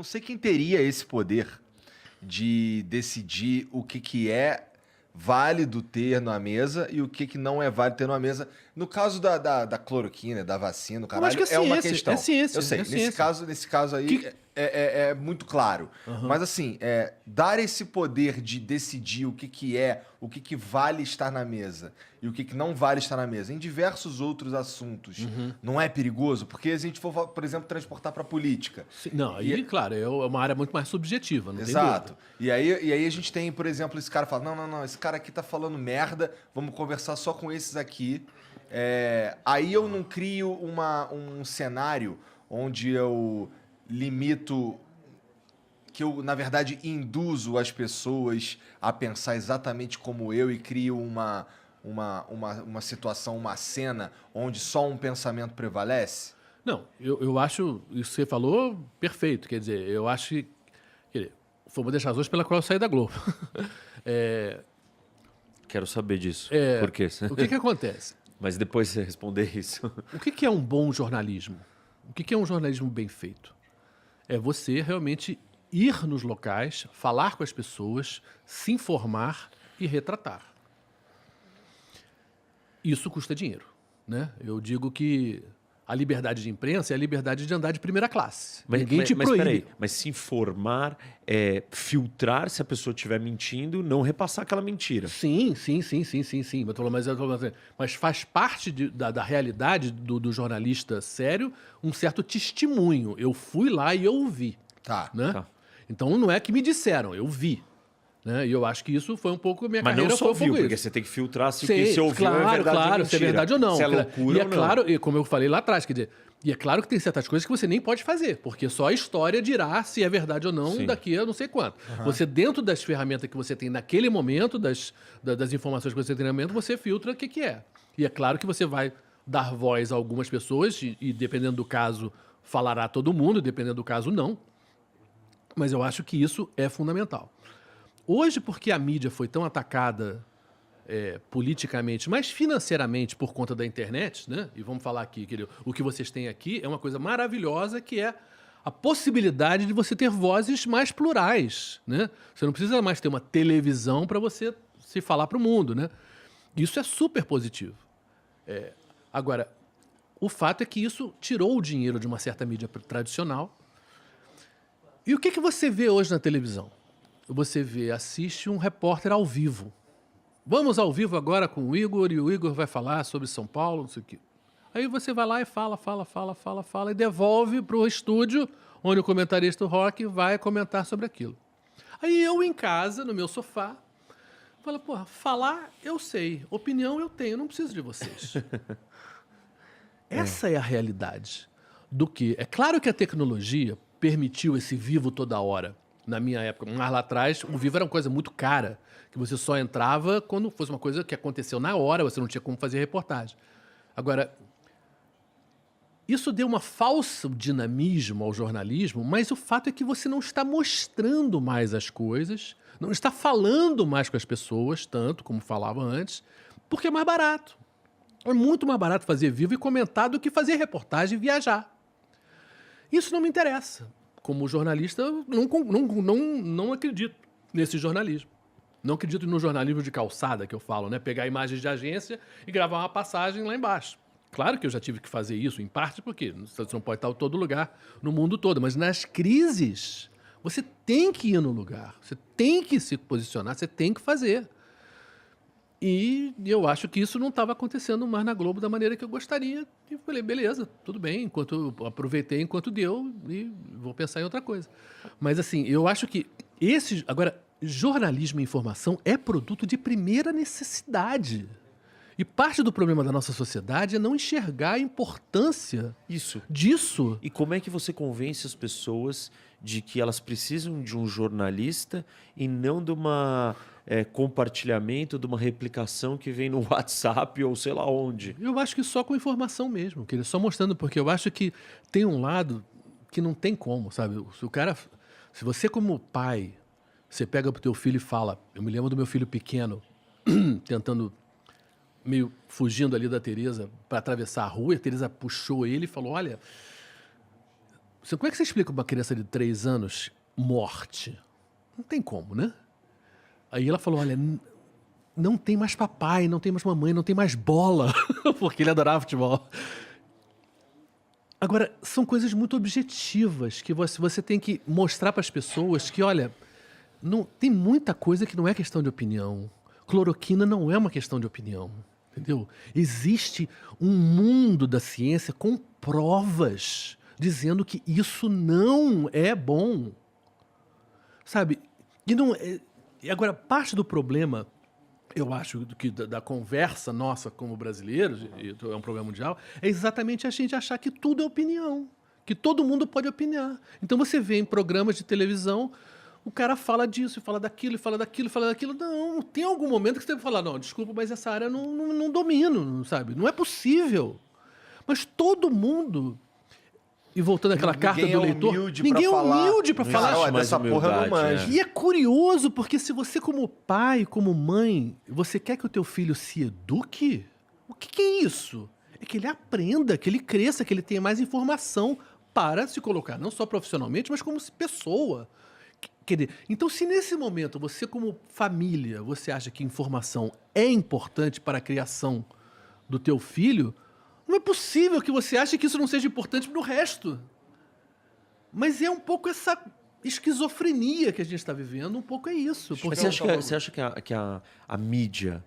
sei quem teria esse poder de decidir o que é válido ter na mesa e o que não é válido ter na mesa. No caso da cloroquina, da vacina, Eu acho caralho, que é é uma ciência, questão. é ciência, Eu sei, é ciência. nesse caso aí é muito claro. Mas assim, dar esse poder de decidir o que vale estar na mesa e o que não vale estar na mesa em diversos outros assuntos, não é perigoso? Porque se a gente for, por exemplo, transportar para política. Sim, não, aí, claro, é uma área muito mais subjetiva, não tem Exato. dúvida. E aí a gente tem, por exemplo, esse cara fala, não, esse cara aqui tá falando merda, vamos conversar só com esses aqui. Aí eu não crio um cenário onde eu limito, que eu, na verdade, induzo as pessoas a pensar exatamente como eu e crio uma situação, uma cena onde só um pensamento prevalece? Não, eu acho, isso que você falou, perfeito. Quer dizer, eu acho que. Quer dizer, foi uma das razões pela qual eu saí da Globo. Quero saber disso. Por quê? O que acontece? Mas depois você responder isso. O que é um bom jornalismo? O que é um jornalismo bem feito? É você realmente ir nos locais, falar com as pessoas, se informar e retratar. Isso custa dinheiro, né? Eu digo que a liberdade de imprensa é a liberdade de andar de primeira classe. Ninguém te proíbe. Peraí, mas se informar é filtrar se a pessoa estiver mentindo, não repassar aquela mentira. Sim. Mas faz parte da realidade do jornalista sério um certo testemunho. Eu fui lá e eu ouvi. Tá. Né? Tá. Então não é que me disseram, eu vi. Né? E eu acho que isso foi um pouco a minha Mas carreira. não só foi um pouco ouviu, porque isso. você tem que filtrar se o Sim, que você ouviu claro, é verdade ou claro, mentira. se é verdade ou não. Se é loucura e é ou não. claro, e como eu falei lá atrás, quer dizer, e é claro que tem certas coisas que você nem pode fazer, porque só a história dirá se é verdade ou não Sim. daqui a não sei quanto. Você, dentro das ferramentas que você tem naquele momento, das informações que você tem no momento, você filtra o que é. E é claro que você vai dar voz a algumas pessoas, e dependendo do caso, falará a todo mundo, dependendo do caso, não. Mas eu acho que isso é fundamental. Hoje, porque a mídia foi tão atacada politicamente, mas financeiramente por conta da internet, né? E vamos falar aqui, querido, o que vocês têm aqui é uma coisa maravilhosa, que é a possibilidade de você ter vozes mais plurais, né? Você não precisa mais ter uma televisão para você se falar para o mundo, né? Isso é super positivo. Agora, o fato é que isso tirou o dinheiro de uma certa mídia tradicional. E o que você vê hoje na televisão? Você assiste um repórter ao vivo. Vamos ao vivo agora com o Igor, e o Igor vai falar sobre São Paulo, não sei o quê. Aí você vai lá e fala, e devolve para o estúdio, onde o comentarista rock vai comentar sobre aquilo. Aí eu, em casa, no meu sofá, falo, porra, falar eu sei, opinião eu tenho, não preciso de vocês. Essa é a realidade do que... É claro que a tecnologia permitiu esse vivo toda hora. Na minha época, mais lá atrás, o vivo era uma coisa muito cara, que você só entrava quando fosse uma coisa que aconteceu na hora, você não tinha como fazer reportagem. Agora, isso deu uma falso dinamismo ao jornalismo, mas o fato é que você não está mostrando mais as coisas, não está falando mais com as pessoas, tanto como falava antes, porque é mais barato. É muito mais barato fazer vivo e comentar do que fazer reportagem e viajar. Isso não me interessa. Como jornalista, não acredito nesse jornalismo. Não acredito no jornalismo de calçada, que eu falo, né? Pegar imagens de agência e gravar uma passagem lá embaixo. Claro que eu já tive que fazer isso, em parte porque você não pode estar em todo lugar, no mundo todo. Mas nas crises, você tem que ir no lugar. Você tem que se posicionar, você tem que fazer. E eu acho que isso não estava acontecendo mais na Globo da maneira que eu gostaria. E falei, beleza, tudo bem, aproveitei enquanto deu e vou pensar em outra coisa. Mas assim, eu acho que agora, jornalismo e informação é produto de primeira necessidade. E parte do problema da nossa sociedade é não enxergar a importância disso. E como é que você convence as pessoas de que elas precisam de um jornalista e não de uma compartilhamento, de uma replicação que vem no WhatsApp ou sei lá onde? Eu acho que só com informação mesmo, só mostrando, porque eu acho que tem um lado que não tem como, sabe? Se você como pai, você pega pro teu filho e fala, eu me lembro do meu filho pequeno, tentando, meio fugindo ali da Tereza para atravessar a rua, e a Tereza puxou ele e falou, olha, Como é que você explica pra uma criança de 3 anos morte? Não tem como, né? Aí ela falou, olha, não tem mais papai, não tem mais mamãe, não tem mais bola, porque ele adorava futebol. Agora, são coisas muito objetivas que você tem que mostrar para as pessoas que, olha, não, tem muita coisa que não é questão de opinião. Cloroquina não é uma questão de opinião, entendeu? Existe um mundo da ciência com provas dizendo que isso não é bom, sabe? E não, agora, parte do problema, eu acho, que da conversa nossa como brasileiros, e é um problema mundial, é exatamente a gente achar que tudo é opinião, que todo mundo pode opinar. Então você vê em programas de televisão, o cara fala disso, fala daquilo, e fala daquilo, e fala daquilo. Não, tem algum momento que você deve falar, não, desculpa, mas essa área eu não domino, sabe? Não é possível. Mas todo mundo... E voltando àquela carta do leitor, ninguém é humilde pra falar. Olha, dessa porra eu não manjo. E é curioso, porque se você como pai, como mãe, você quer que o teu filho se eduque, o que é isso? É que ele aprenda, que ele cresça, que ele tenha mais informação para se colocar, não só profissionalmente, mas como pessoa. Quer dizer, então se nesse momento você como família, você acha que informação é importante para a criação do teu filho, não é possível que você ache que isso não seja importante para o resto. Mas é um pouco essa esquizofrenia que a gente está vivendo, um pouco é isso. Porque Você acha que a mídia,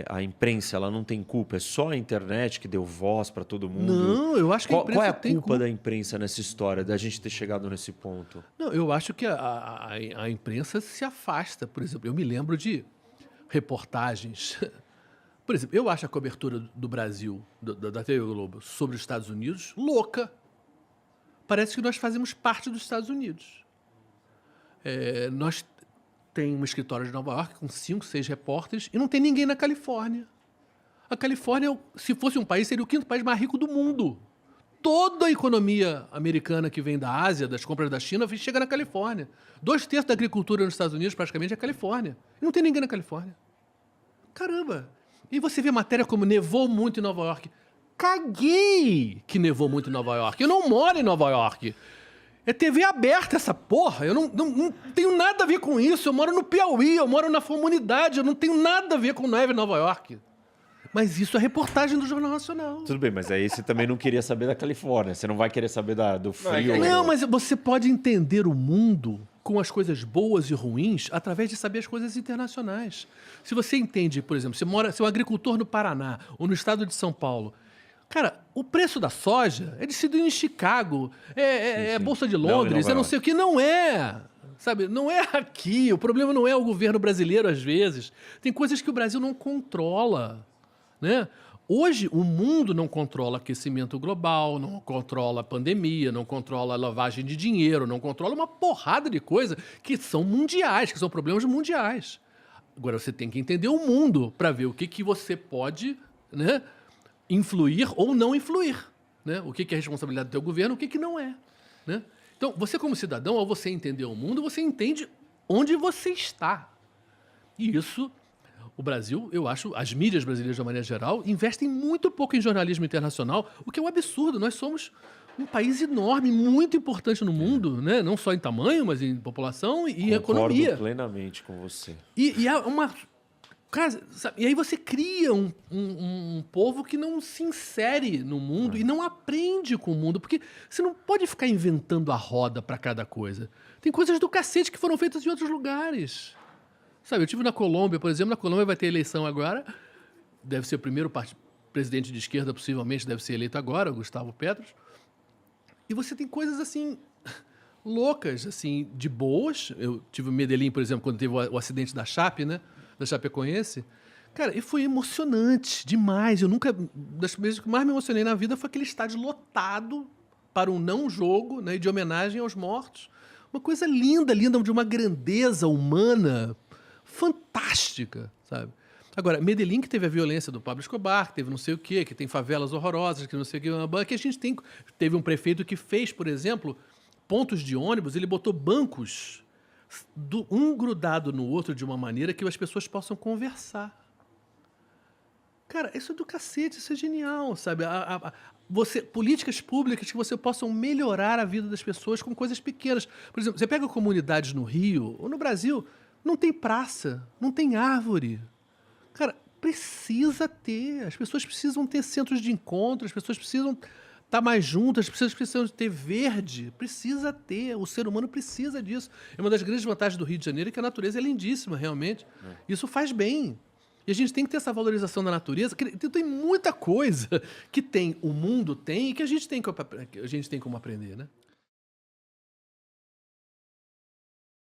a imprensa, ela não tem culpa? É só a internet que deu voz para todo mundo? Não, eu acho que a imprensa qual é a tem culpa da imprensa nessa história, da gente ter chegado nesse ponto? Não, eu acho que a imprensa se afasta. Por exemplo, eu me lembro de reportagens... Por exemplo, eu acho a cobertura do Brasil, da TV Globo, sobre os Estados Unidos, louca. Parece que nós fazemos parte dos Estados Unidos. Nós temos um escritório de Nova York com 5, 6 repórteres e não tem ninguém na Califórnia. A Califórnia, se fosse um país, seria o 5º país mais rico do mundo. Toda a economia americana que vem da Ásia, das compras da China, chega na Califórnia. 2/3 da agricultura nos Estados Unidos, praticamente, é a Califórnia. E não tem ninguém na Califórnia. Caramba! E você vê matéria como nevou muito em Nova York. Caguei que nevou muito em Nova York. Eu não moro em Nova York. É TV aberta essa porra. Eu não tenho nada a ver com isso. Eu moro no Piauí, eu moro na comunidade. Eu não tenho nada a ver com neve em Nova York. Mas isso é reportagem do Jornal Nacional. Tudo bem, mas aí você também não queria saber da Califórnia. Você não vai querer saber do frio. Não, mas você pode entender o mundo com as coisas boas e ruins através de saber as coisas internacionais. Se você entende, por exemplo, você é um agricultor no Paraná ou no estado de São Paulo, cara, o preço da soja é decidido em Chicago, sim. Bolsa de Londres, não sei o que, não é. Sabe, não é aqui. O problema não é o governo brasileiro, às vezes. Tem coisas que o Brasil não controla, né? Hoje, o mundo não controla aquecimento global, não controla a pandemia, não controla a lavagem de dinheiro, não controla uma porrada de coisas que são mundiais, que são problemas mundiais. Agora, você tem que entender o mundo para ver o que você pode, né, influir ou não influir. Né? O que é responsabilidade do teu governo, o que não é. Né? Então, você como cidadão, ao você entender o mundo, você entende onde você está. E isso... O Brasil, eu acho, as mídias brasileiras, de maneira geral, investem muito pouco em jornalismo internacional, o que é um absurdo. Nós somos um país enorme, muito importante no mundo, né? Não só em tamanho, mas em população e economia. Concordo plenamente com você. E há uma... Cara, sabe, e aí você cria um povo que não se insere no mundo e não aprende com o mundo, porque você não pode ficar inventando a roda para cada coisa. Tem coisas do cacete que foram feitas em outros lugares. Sabe, eu estive na Colômbia, por exemplo, na Colômbia vai ter eleição agora, deve ser o primeiro presidente de esquerda, possivelmente deve ser eleito agora, o Gustavo Petro. E você tem coisas, assim, loucas, assim, de boas. Eu tive em Medellín, por exemplo, quando teve o acidente da Chape, né, da Chapecoense. Cara, e foi emocionante demais. Eu nunca... Das vezes que mais me emocionei na vida foi aquele estádio lotado para um não-jogo, né, de homenagem aos mortos. Uma coisa linda, linda, de uma grandeza humana fantástica, sabe? Agora, Medellín, que teve a violência do Pablo Escobar, que teve não sei o quê, que tem favelas horrorosas, que não sei o quê, que a gente tem... Teve um prefeito que fez, por exemplo, pontos de ônibus, ele botou bancos, um grudado no outro de uma maneira que as pessoas possam conversar. Cara, isso é do cacete, isso é genial, sabe? Políticas públicas que você possam melhorar a vida das pessoas com coisas pequenas. Por exemplo, você pega comunidades no Rio ou no Brasil, não tem praça, não tem árvore. Cara, precisa ter. As pessoas precisam ter centros de encontro, as pessoas precisam estar mais juntas, as pessoas precisam ter verde. Precisa ter. O ser humano precisa disso. É uma das grandes vantagens do Rio de Janeiro é que a natureza é lindíssima, realmente. Isso faz bem. E a gente tem que ter essa valorização da natureza. Tem muita coisa que o mundo tem e que a gente tem como aprender, né?